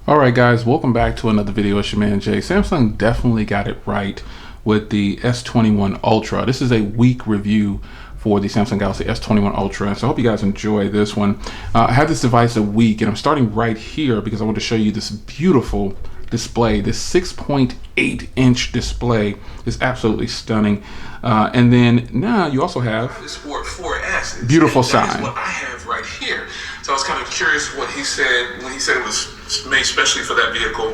All right, guys, welcome back to another video. It's your man Jay. Samsung definitely got it right with the S21 Ultra. This is a week review for the Samsung Galaxy S21 Ultra, so I hope you guys enjoy this one. I had this device a week, and I'm starting right here because I want to show you this beautiful display. This 6.8-inch display is absolutely stunning. And then now you also have this Sport 4S. Beautiful sign. sign. What I have right here. So I was kind of curious what he said when he said it was made specially for that vehicle.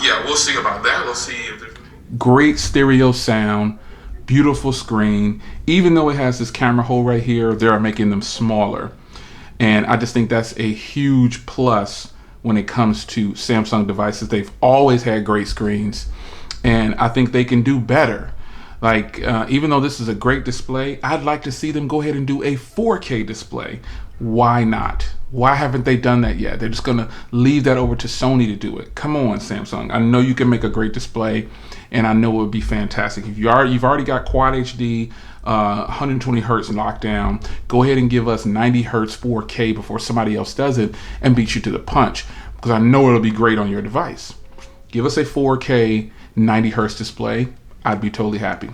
Yeah, we'll see about that. We'll see if there's great stereo sound, beautiful screen. Even though it has this camera hole right here, they are making them smaller. And I just think that's a huge plus when it comes to Samsung devices. They've always had great screens, and I think they can do better. Like, even though this is a great display, I'd like to see them go ahead and do a 4K display. Why not? Why haven't they done that yet? They're just gonna leave that over to Sony to do it. Come on, Samsung. I know you can make a great display, and I know it would be fantastic. If you've already got Quad HD, 120 hertz lockdown, go ahead and give us 90 hertz 4K before somebody else does it and beat you to the punch, because I know it'll be great on your device. Give us a 4K 90 hertz display. I'd be totally happy.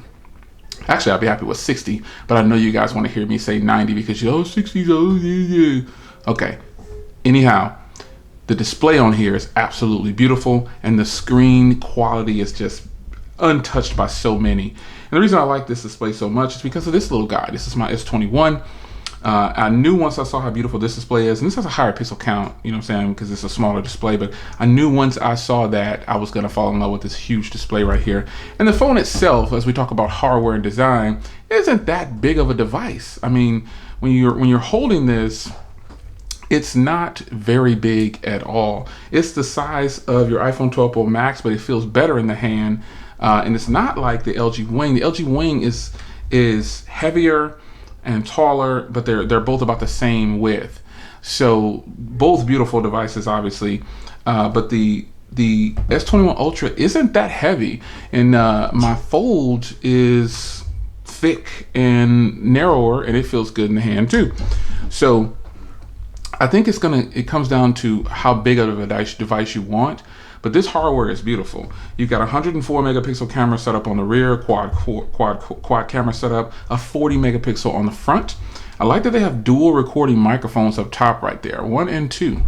Actually, I'd be happy with 60, but I know you guys want to hear me say 90 because you 60's, oh yeah. Okay. Anyhow, the display on here is absolutely beautiful, and the screen quality is just untouched by so many. And the reason I like this display so much is because of this little guy. This is my S21. I knew once I saw how beautiful this display is, and this has a higher pixel count, you know what I'm saying, because it's a smaller display, but I knew once I saw that I was going to fall in love with this huge display right here. And the phone itself, as we talk about hardware and design, isn't that big of a device. I mean, when you're holding this, it's not very big at all. It's the size of your iPhone 12 Pro Max, but it feels better in the hand, and it's not like the LG Wing. The LG Wing is heavier and taller, but they're both about the same width. So both beautiful devices, obviously, but the S21 Ultra isn't that heavy, and my fold is thick and narrower, and it feels good in the hand too. So I think it comes down to how big of a device you want. But this hardware is beautiful. You've got a 104 megapixel camera setup on the rear, quad camera setup, a 40 megapixel on the front. I like that they have dual recording microphones up top right there, 1 and 2.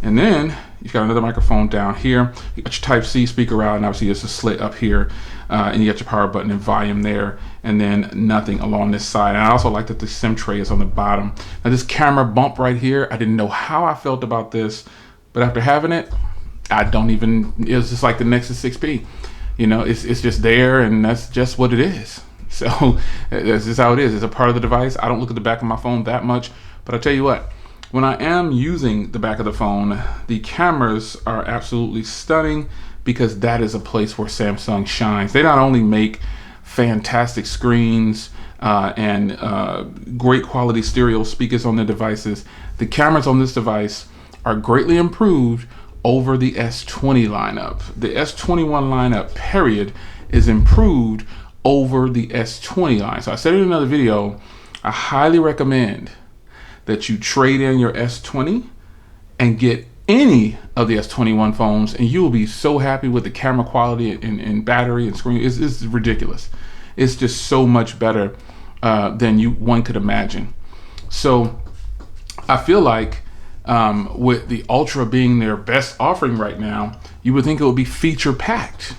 And then you've got another microphone down here. You got your Type-C speaker out, and obviously there's a slit up here, and you got your power button and volume there, and then nothing along this side. And I also like that the SIM tray is on the bottom. Now this camera bump right here, I didn't know how I felt about this, but after having it, it was just like the Nexus 6P. You know, it's just there, and that's just what it is. So that's just how it is. It's a part of the device. I don't look at the back of my phone that much, but I tell you what, when I am using the back of the phone, the cameras are absolutely stunning, because that is a place where Samsung shines. They not only make fantastic screens and great quality stereo speakers on their devices, the cameras on this device are greatly improved over the S20 lineup. The S21 lineup, period, is improved over the S20 line. So I said in another video, I highly recommend that you trade in your S20 and get any of the S21 phones, and you will be so happy with the camera quality and battery and screen. It's ridiculous. It's just so much better than one could imagine. So I feel like with the Ultra being their best offering right now, you would think it would be feature packed.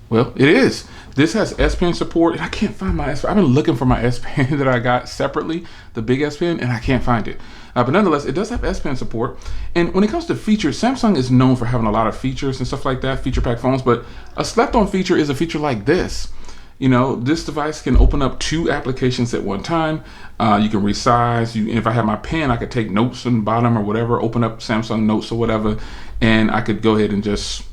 Well, it is. This has S Pen support, and I can't find my S Pen. I've been looking for my S Pen that I got separately, the big S Pen, and I can't find it. But nonetheless, it does have S Pen support. And when it comes to features, Samsung is known for having a lot of features and stuff like that, feature packed phones, but a slept-on feature is a feature like this. You know, this device can open up 2 applications at one time. You can resize. If I had my pen, I could take notes on the bottom or whatever, open up Samsung Notes or whatever, and I could go ahead and just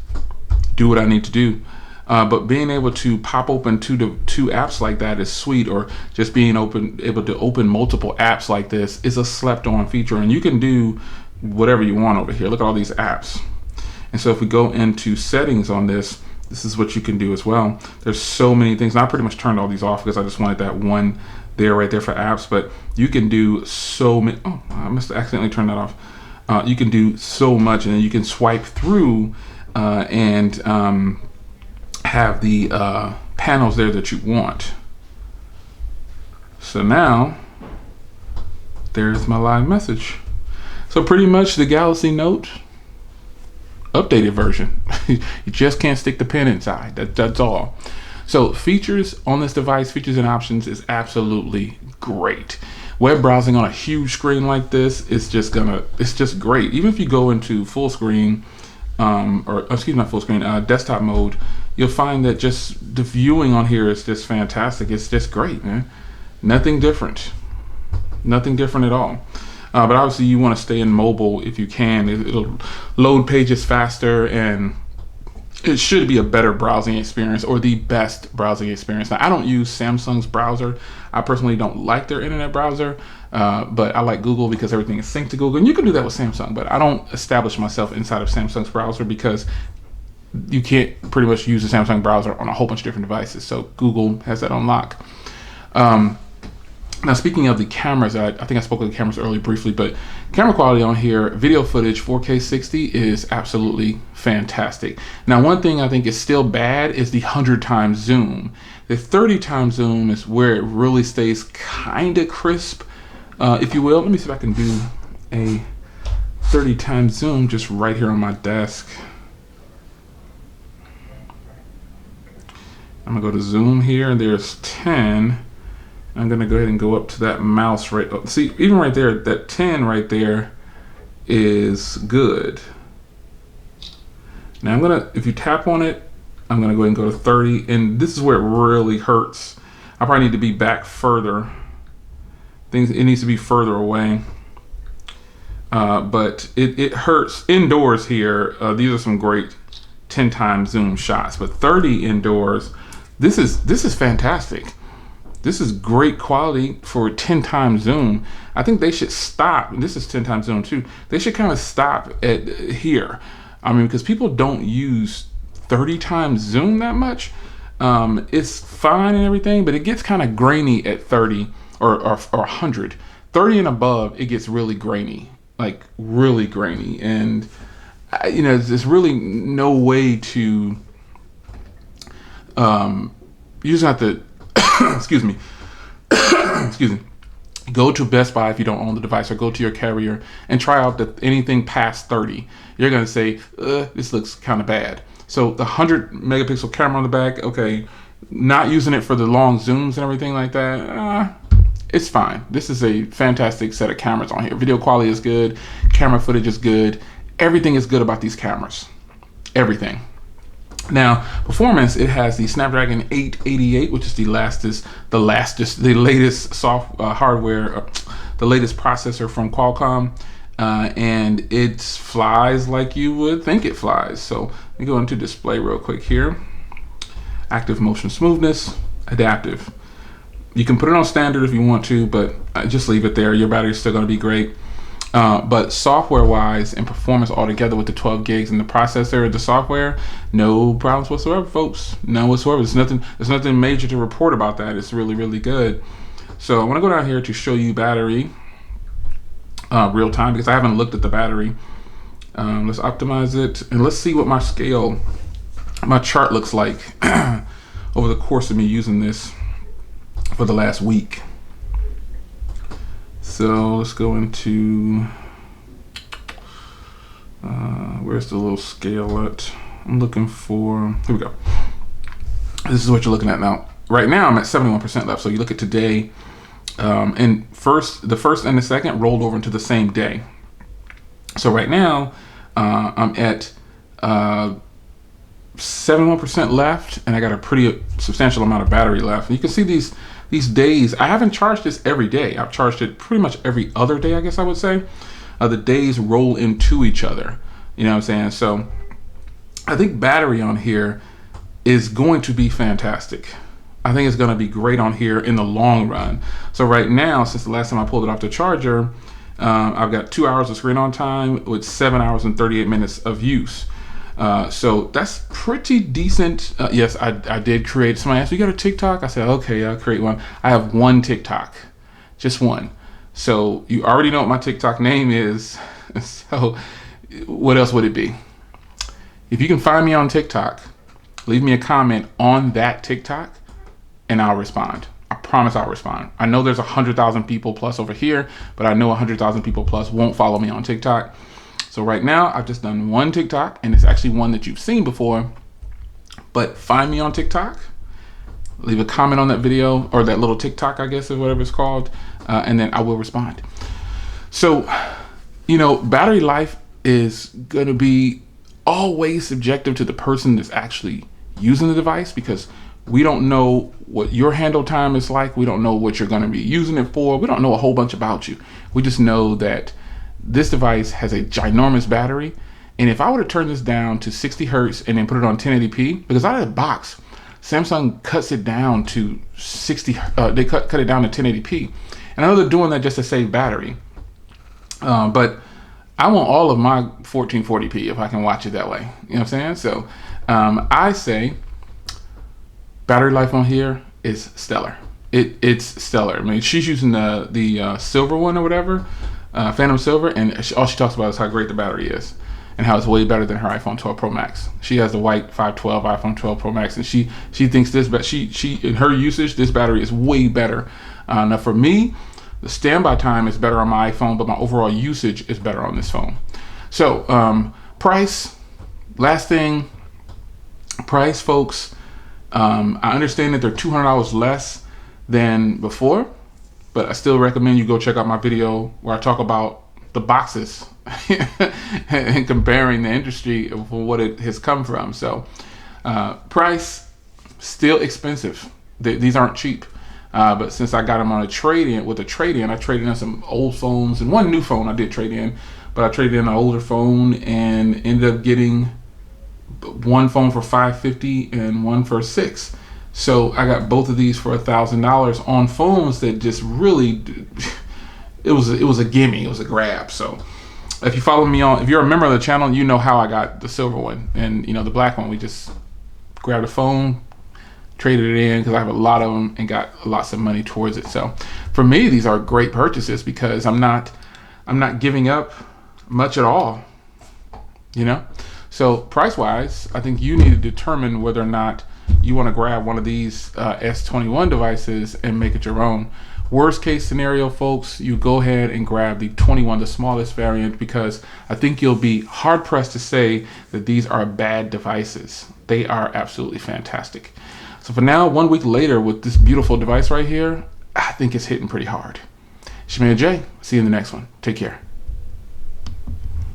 do what I need to do. But being able to pop open two apps like that is sweet, or just being able to open multiple apps like this is a slept-on feature, and you can do whatever you want over here. Look at all these apps. And so if we go into settings on this, this is what you can do as well. There's so many things. And I pretty much turned all these off because I just wanted that one there right there for apps, but you can do so many. Oh, I must have accidentally turned that off. You can do so much, and then you can swipe through and have the panels there that you want. So now there's my live message. So pretty much the Galaxy Note updated version. You just can't stick the pen inside. That's all. So features on this device, features and options is absolutely great. Web browsing on a huge screen like this is just great. Even if you go into full screen, not full screen, desktop mode, you'll find that just the viewing on here is just fantastic. It's just great, man. Nothing different at all. But obviously you want to stay in mobile if you can. It'll load pages faster, and it should be a better browsing experience, or the best browsing experience. Now, I don't use Samsung's browser. I personally don't like their internet browser, but I like Google because everything is synced to Google, and you can do that with Samsung, but I don't establish myself inside of Samsung's browser because you can't pretty much use the Samsung browser on a whole bunch of different devices. So Google has that on lock. Now, speaking of the cameras, I think I spoke of the cameras earlier briefly, but camera quality on here, video footage 4K 60 is absolutely fantastic. Now, one thing I think is still bad is the 100 times zoom. The 30 times zoom is where it really stays kind of crisp, if you will. Let me see if I can do a 30 times zoom just right here on my desk. I'm gonna go to zoom here, and there's 10. I'm gonna go ahead and go up to that mouse right. See, even right there, that 10 right there is good. Now I'm gonna, if you tap on it, I'm gonna go ahead and go to 30, and this is where it really hurts. I probably need to be back further. It needs to be further away. But it hurts indoors here. These are some great 10 times zoom shots, but 30 indoors, this is fantastic. This is great quality for 10 times zoom. I think they should stop. This is 10 times zoom too. They should kind of stop at here. I mean, because people don't use 30 times zoom that much. It's fine and everything, but it gets kind of grainy at 30 or 100. 30 and above, it gets really grainy, like really grainy. And, there's really no way to, you just have to, excuse me, go to Best Buy if you don't own the device, or go to your carrier and try out anything past 30. You're going to say, this looks kind of bad. So the 100 megapixel camera on the back, okay, not using it for the long zooms and everything like that, it's fine. This is a fantastic set of cameras on here. Video quality is good. Camera footage is good. Everything is good about these cameras. Everything. Now, performance, it has the Snapdragon 888, which is the latest hardware, the latest processor from Qualcomm, and it flies like you would think it flies. So let me go into display real quick here. Active motion smoothness, adaptive. You can put it on standard if you want to, but just leave it there. Your battery's still going to be great. But software-wise and performance altogether with the 12 gigs and the processor, the software, no problems whatsoever, folks. None whatsoever. There's nothing major to report about that. It's really, really good. So I want to go down here to show you battery real time, because I haven't looked at the battery. Let's optimize it, and let's see what my chart looks like over the course of me using this for the last week. So let's go into, where's the little scale at? I'm looking for, here we go. This is what you're looking at now. Right now I'm at 71% left. So you look at today, and the first and the second rolled over into the same day. So right now I'm at 71% left, and I got a pretty substantial amount of battery left. And you can see these days. I haven't charged this every day. I've charged it pretty much every other day, I guess I would say. The days roll into each other. You know what I'm saying? So I think battery on here is going to be fantastic. I think it's going to be great on here in the long run. So right now, since the last time I pulled it off the charger, I've got 2 hours of screen on time with 7 hours and 38 minutes of use. So that's pretty decent. Yes, I did create. Somebody asked, you got a TikTok? I said, okay, I'll create one. I have one TikTok, just one. So you already know what my TikTok name is. So what else would it be? If you can find me on TikTok, leave me a comment on that TikTok and I'll respond. I promise I'll respond. I know there's 100,000 people plus over here, but I know 100,000 people plus won't follow me on TikTok. So right now I've just done one TikTok, and it's actually one that you've seen before. But find me on TikTok, leave a comment on that video, or that little TikTok, I guess, or whatever it's called, and then I will respond. So, battery life is gonna be always subjective to the person that's actually using the device, because we don't know what your handle time is like. We don't know what you're going to be using it for. We don't know a whole bunch about you. We just know that this device has a ginormous battery. And if I were to turn this down to 60 hertz and then put it on 1080p, because out of the box, Samsung cuts it down to 60, they cut it down to 1080p. And I know they're doing that just to save battery. But I want all of my 1440p if I can watch it that way. You know what I'm saying? So I say battery life on here is stellar. It's stellar. I mean, she's using the silver one or whatever, Phantom Silver, and all she talks about is how great the battery is and how it's way better than her iPhone 12 Pro Max. She has the white 512 iPhone 12 Pro Max, and she thinks this, but she in her usage, this battery is way better. Now for me, the standby time is better on my iPhone, but my overall usage is better on this phone. So price, last thing, price, folks. I understand that they're $200 less than before, but I still recommend you go check out my video where I talk about the boxes and comparing the industry for what it has come from. So price, still expensive. These aren't cheap. But since I got them on a trade-in, I traded in some old phones and one new phone I did trade in, but I traded in an older phone and ended up getting one phone for $550 and one for $600. So I got both of these for $1,000 on phones that just really, it was a gimme, it was a grab. So if you follow me if you're a member of the channel, you know how I got the silver one, and the black one, we just grabbed a phone, traded it in because I have a lot of them and got lots of money towards it. So for me, these are great purchases because I'm not giving up much at all, So price-wise, I think you need to determine whether or not you want to grab one of these S21 devices and make it your own. Worst case scenario, folks, you go ahead and grab the 21, the smallest variant, because I think you'll be hard-pressed to say that these are bad devices. They are absolutely fantastic. So for now, 1 week later with this beautiful device right here, I think it's hitting pretty hard. Shemaya J, see you in the next one. Take care.